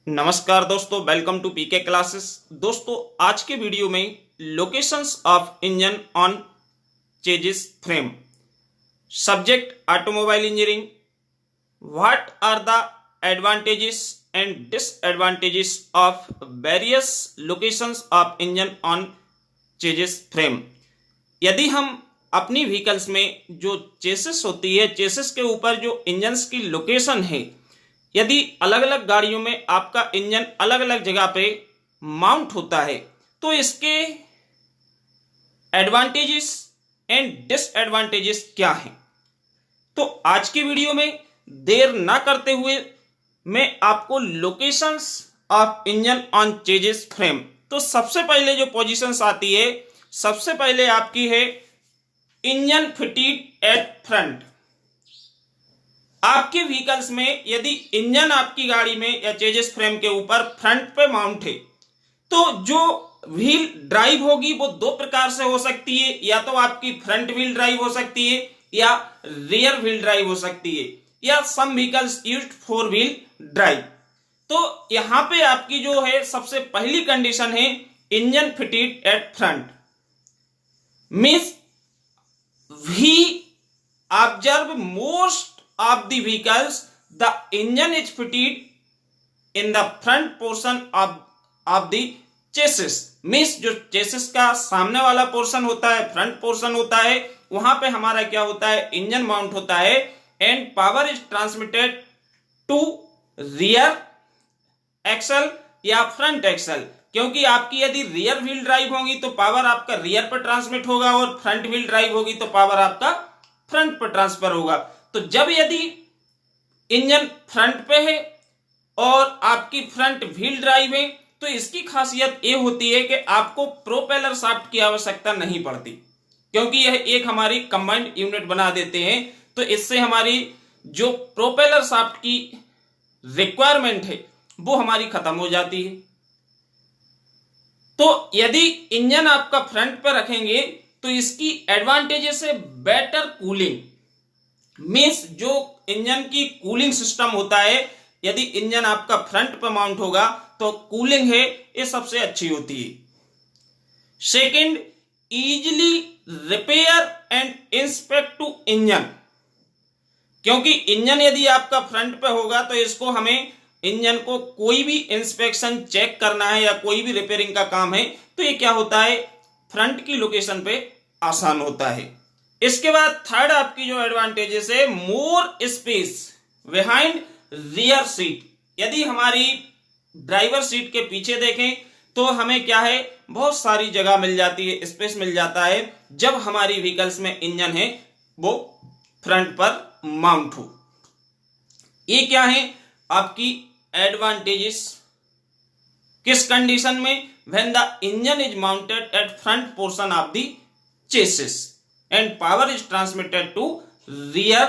नमस्कार दोस्तों, welcome to PK classes. दोस्तों, आज के वीडियो में locations of engine on chassis frame, subject automobile engineering. What are the advantages and disadvantages of various locations of engine on chassis frame. यदि हम अपनी vehicles में जो चेसिस होती है, चेसिस के ऊपर जो इंजन्स की लोकेशन है, यदि अलग अलग गाड़ियों में आपका इंजन अलग अलग जगह पे माउंट होता है तो इसके एडवांटेजेस एंड डिसएडवांटेजेस क्या हैं। तो आज की वीडियो में देर ना करते हुए मैं आपको locations of engine on chassis frame, तो सबसे पहले जो पोजीशंस आती है, सबसे पहले आपकी है इंजन फिटेड एट फ्रंट। आपके व्हीकल्स में यदि इंजन आपकी गाड़ी में या चेजिस फ्रेम के ऊपर फ्रंट पे माउंट है तो जो व्हील ड्राइव होगी वो दो प्रकार से हो सकती है। या तो आपकी फ्रंट व्हील ड्राइव हो सकती है या रियर व्हील ड्राइव हो सकती है, या some vehicles used four wheel drive. तो यहां पे आपकी जो है सबसे पहली कंडीशन है engine fitted at front, means we observe most of the vehicles the engine is fitted in the front portion of the chassis। Means जो चेसिस का सामने वाला पोर्शन होता है, फ्रंट पोर्शन होता है, वहां पे हमारा क्या होता है, इंजन माउंट होता है and power is transmitted to rear axle या फ्रंट एक्सल। क्योंकि आपकी यदि रियर व्हील ड्राइव होगी तो पावर आपका रियर पर ट्रांसमिट होगा और फ्रंट व्हील ड्राइव होगी तो पावर आपका फ्रंट पर ट्रांसफर होगा। तो जब यदि इंजन फ्रंट पे है और आपकी फ्रंट व्हील ड्राइव है तो इसकी खासियत यह होती है कि आपको प्रोपेलर शाफ्ट की आवश्यकता नहीं पड़ती, क्योंकि यह एक हमारी कंबाइंड यूनिट बना देते हैं। तो इससे हमारी जो प्रोपेलर शाफ्ट की रिक्वायरमेंट है वो हमारी खत्म हो जाती है। तो यदि इंजन आपका फ्रंट पे रखेंगे तो इसकी एडवांटेजेस है बेटर कूलिंग, मींस जो इंजन की कूलिंग सिस्टम होता है, यदि इंजन आपका फ्रंट पर माउंट होगा तो कूलिंग है ये सबसे अच्छी होती है। Second, easily repair and inspect to engine. क्योंकि इंजन यदि आपका फ्रंट पे होगा तो इसको हमें इंजन को कोई भी इंस्पेक्शन चेक करना है या कोई भी रिपेयरिंग का काम है तो ये क्या होता है, फ्रंट की लोकेशन पे आसान होता है। इसके बाद थर्ड आपकी जो एडवांटेजेस है, more space behind rear seat. यदि हमारी ड्राइवर सीट के पीछे देखें तो हमें क्या है, बहुत सारी जगह मिल जाती है, स्पेस मिल जाता है जब हमारी व्हीकल्स में इंजन है वो फ्रंट पर माउंट हो। ये क्या है आपकी एडवांटेजेस किस कंडीशन में, when the engine is mounted at front portion of the chassis and power is transmitted to rear.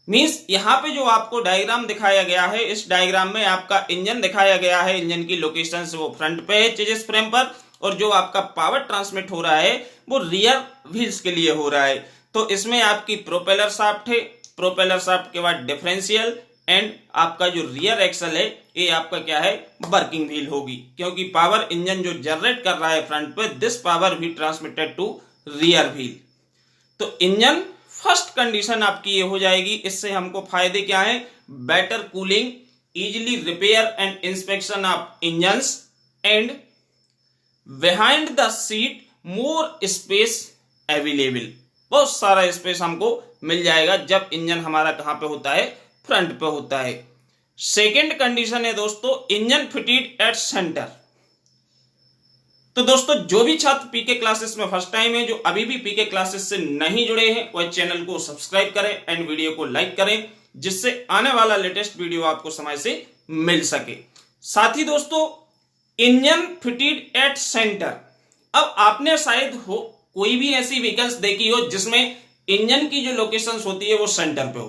Means यहां पे जो आपको डायग्राम दिखाया गया है, इस डायग्राम में आपका इंजन दिखाया गया है, इंजन की लोकेशन से वो फ्रंट पे है चेजिस फ्रेम पर, और जो आपका पावर ट्रांसमिट हो रहा है वो रियर व्हील्स के लिए हो रहा है। तो इसमें आपकी प्रोपेलर शाफ्ट है, प्रोपेलर शाफ्ट के बाद डिफरेंशियल एंड आपका जो रियर एक्सल है ये आपका क्या है, वर्किंग व्हील होगी। क्योंकि पावर इंजन जो जनरेट कर रहा है फ्रंट पे, दिस पावर भी ट्रांसमिटेड टू रियर व्हील। तो इंजन फर्स्ट कंडीशन आपकी ये हो जाएगी। इससे हमको फायदे क्या है, better cooling, easily repair and inspection of engines and behind the seat more space available. बहुत सारा स्पेस हमको मिल जाएगा जब इंजन हमारा कहां पे होता है, फ्रंट पे होता है। सेकेंड कंडीशन है दोस्तों इंजन फिटेड एट सेंटर। तो दोस्तों, जो भी छात्र पीके क्लासेस में फर्स्ट टाइम है, जो अभी भी पीके क्लासेस से नहीं जुड़े हैं, वह चैनल को सब्सक्राइब करें एंड वीडियो को लाइक करें, जिससे आने वाला लेटेस्ट वीडियो आपको समय से मिल सके। साथ ही दोस्तों, इंजन फिटेड एट सेंटर। अब आपने शायद हो कोई भी ऐसी व्हीकल्स देखी हो जिसमें इंजन की जो लोकेशंस होती है वो सेंटर पे हो।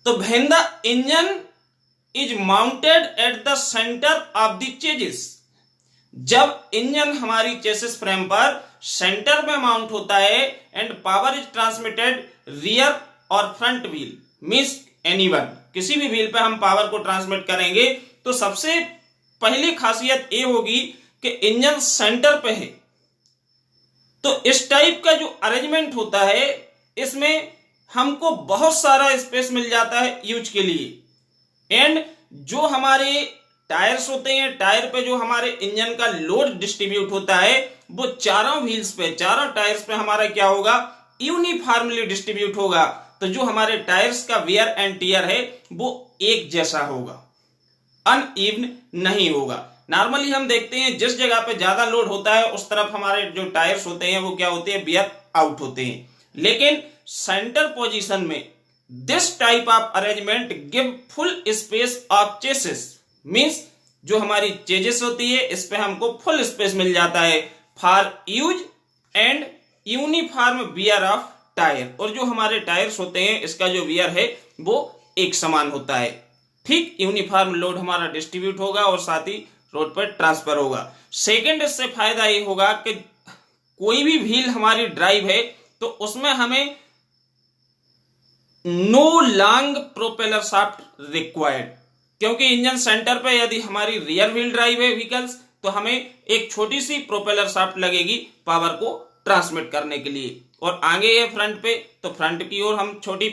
तो when the engine is mounted eight the centre of the chassis, जब इंजन हमारी चेसिस फ्रेम पर सेंटर में माउंट होता है and power is transmitted rear और फ्रंट व्हील, मींस एनीवन, किसी भी व्हील पे हम पावर को ट्रांसमिट करेंगे तो सबसे पहली खासियत ये होगी कि इंजन सेंटर पे है। तो इस टाइप का जो अरेंजमेंट होता है इसमें हमको बहुत सारा स्पेस मिल जाता है यूज के लिए। एंड जो हमारे टायर्स होते हैं, टायर पे जो हमारे इंजन का लोड डिस्ट्रीब्यूट होता है वो चारों व्हील्स पे, चारों टायर्स पे हमारा क्या होगा, यूनिफॉर्मली डिस्ट्रीब्यूट होगा। तो जो हमारे टायर्स का वियर एंड टियर है वो एक जैसा होगा, अनइवन नहीं होगा। नॉर्मली हम देखते हैं जिस जगह पे ज्यादा लोड होता है उस तरफ हमारे जो टायर्स होते हैं वो क्या होते हैं, वियर आउट होते हैं। लेकिन सेंटर पोजीशन में this type of arrangement give full space of chassis, means जो हमारी चेजेस होती है इस पे हमको फुल स्पेस मिल जाता है for use and uniform wear off tyre. और जो हमारे टायर्स होते हैं इसका जो वियर है वो एक समान होता है। ठीक, यूनिफॉर्म लोड हमारा डिस्ट्रीब्यूट होगा और साथ ही रोड पर ट्रांसफर होगा। सेकंड इससे फायदा ये होगा कि कोई भी व्हील हमारी ड्राइव है तो उसमें हमें no long propeller shaft required, क्योंकि इंजन सेंटर पे यदि हमारी रियर व्हील ड्राइव है व्हीकल्स तो हमें एक छोटी सी प्रोपेलर शाफ्ट लगेगी पावर को ट्रांसमिट करने के लिए। और आगे है फ्रंट पे तो फ्रंट की ओर हम छोटी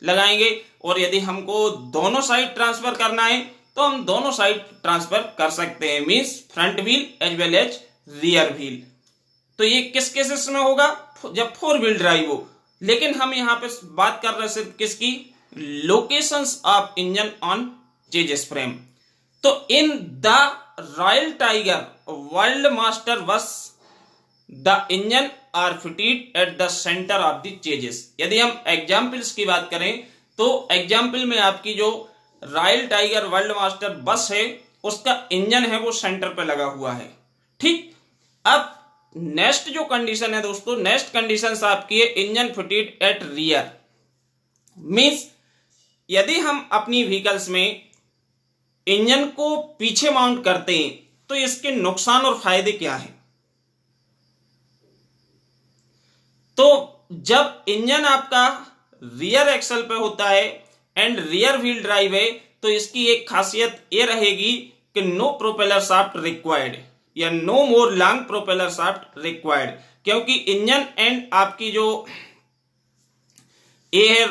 लगाएंगे। और यदि हमको दोनों साइड ट्रांसफर करना है तो हम दोनों साइड ट्रांसफर कर सकते हैं, means front wheel as well as rear wheel. तो ये किस केसेस में होगा, जब फोर व्हील ड्राइव हो। लेकिन हम यहां पे बात कर रहे हैं सिर्फ किसकी, locations of engine on chassis frame. तो in the Royal Tiger World Master bus the engine are fitted at the centre of the chassis. यदि हम एग्जाम्पल्स की बात करें तो एग्जाम्पल में आपकी जो रॉयल टाइगर वर्ल्ड मास्टर बस है उसका इंजन है वो सेंटर पे लगा हुआ है। ठीक, अब नेक्स्ट जो कंडीशन है दोस्तों, नेक्स्ट कंडीशन आपकी है engine fitted at rear. Means यदि हम अपनी व्हीकल्स में इंजन को पीछे माउंट करते हैं तो इसके नुकसान और फायदे क्या हैं। तो जब इंजन आपका रियर एक्सल पे होता है एंड रियर व्हील ड्राइव है तो इसकी एक खासियत ये रहेगी कि नो प्रोपेलर शाफ्ट रिक्वायर्ड या no more long propeller shaft required, क्योंकि इंजन एंड आपकी जो ये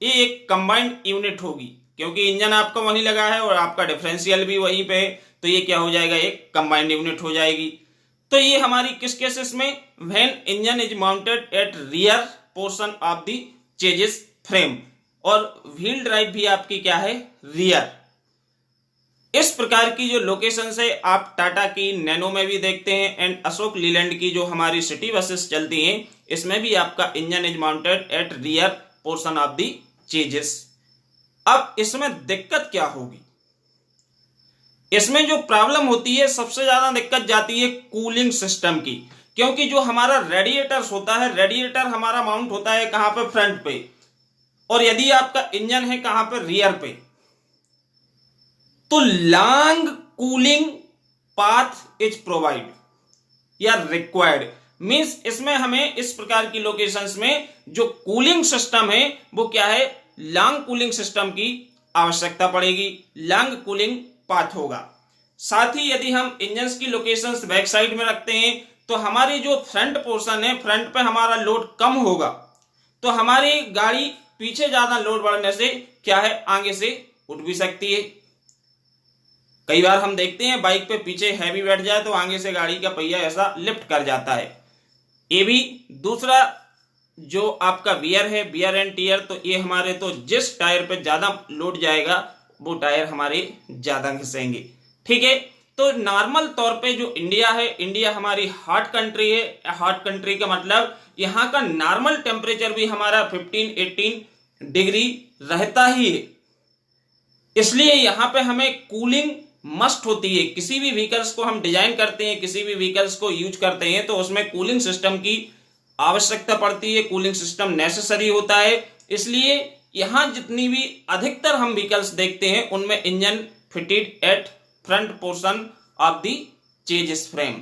एक कंबाइंड यूनिट होगी, क्योंकि इंजन आपका वहीं लगा है और आपका डिफरेंशियल भी वहीं पे है। तो ये क्या हो जाएगा, एक कंबाइंड यूनिट हो जाएगी। तो ये हमारी किस केसेस में, when engine is mounted at rear portion of the chassis frame और व्हील ड्राइव भी आपकी क्या है, रियर। इस प्रकार की जो लोकेशन है आप टाटा की नैनो में भी देखते हैं एंड अशोक लीलैंड की जो हमारी सिटी बसेस चलती हैं इसमें भी आपका engine is mounted at rear portion of the chassis. अब इसमें दिक्कत क्या होगी, इसमें जो प्रॉब्लम होती है सबसे ज्यादा दिक्कत जाती है कूलिंग सिस्टम की, क्योंकि जो हमारा रेडिएटर होता है, रेडिएटर हमारा माउंट होता है कहां पे, फ्रंट पे, और यदि आपका इंजन है कहां पे, रियर पे, तो long cooling path is provide या रिक्वायर्ड। मींस इसमें हमें इस प्रकार की लोकेशंस में जो कूलिंग सिस्टम है वो क्या है, लॉन्ग कूलिंग सिस्टम की आवश्यकता पड़ेगी, लॉन्ग कूलिंग पाथ होगा। साथ ही यदि हम इंजन्स की लोकेशंस बैक साइड में रखते हैं तो हमारी जो फ्रंट पोर्शन है, फ्रंट पे हमारा लोड कम होगा तो हमारी गाड़ी पीछे ज्यादा लोड बढ़ने से क्या है, आगे से उठ भी सकती है। कई बार हम देखते हैं बाइक पे पीछे हैवी बैठ जाए तो आगे से गाड़ी का पहिया ऐसा लिफ्ट कर जाता है। ये भी दूसरा जो आपका वियर है, वियर एंड टियर, तो ये हमारे तो जिस टायर पे ज्यादा लोड जाएगा वो टायर हमारे ज्यादा घिसेंगे। ठीक है, तो नॉर्मल तौर पे जो इंडिया है, इंडिया हमारी हॉट कंट्री है। हॉट कंट्री का मतलब यहाँ का नॉर्मल टेम्परेचर भी हमारा 15-18 डिग्री रहता ही है, इसलिए यहाँ पे हमें कूलिंग मस्ट होती है। किसी भी व्हीकल्स को हम डिजाइन करते हैं, किसी भी व्हीकल्स को यूज करते हैं तो उसमें कूलिंग सिस्टम की आवश्यकता पड़ती है, कूलिंग सिस्टम नेसेसरी होता है। इसलिए यहां जितनी भी अधिकतर हम व्हीकल्स देखते हैं उनमें engine fitted at front portion of the chassis frame.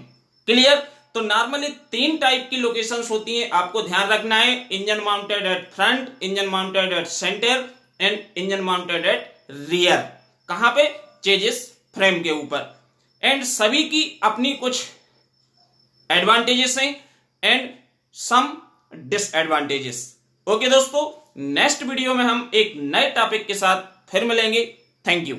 Clear? तो नॉर्मली 3 टाइप की लोकेशंस होती हैं, आपको ध्यान रखना है। Engine mounted at front, engine mounted at centre and engine mounted at rear, कहां पे, चेजिस फ्रेम के ऊपर। एंड सभी की अपनी कुछ एडवांटेजेस हैं एंड सम डिसएडवांटेजेस। ओके दोस्तों, नेक्स्ट वीडियो में हम एक नए टॉपिक के साथ फिर मिलेंगे। Thank you.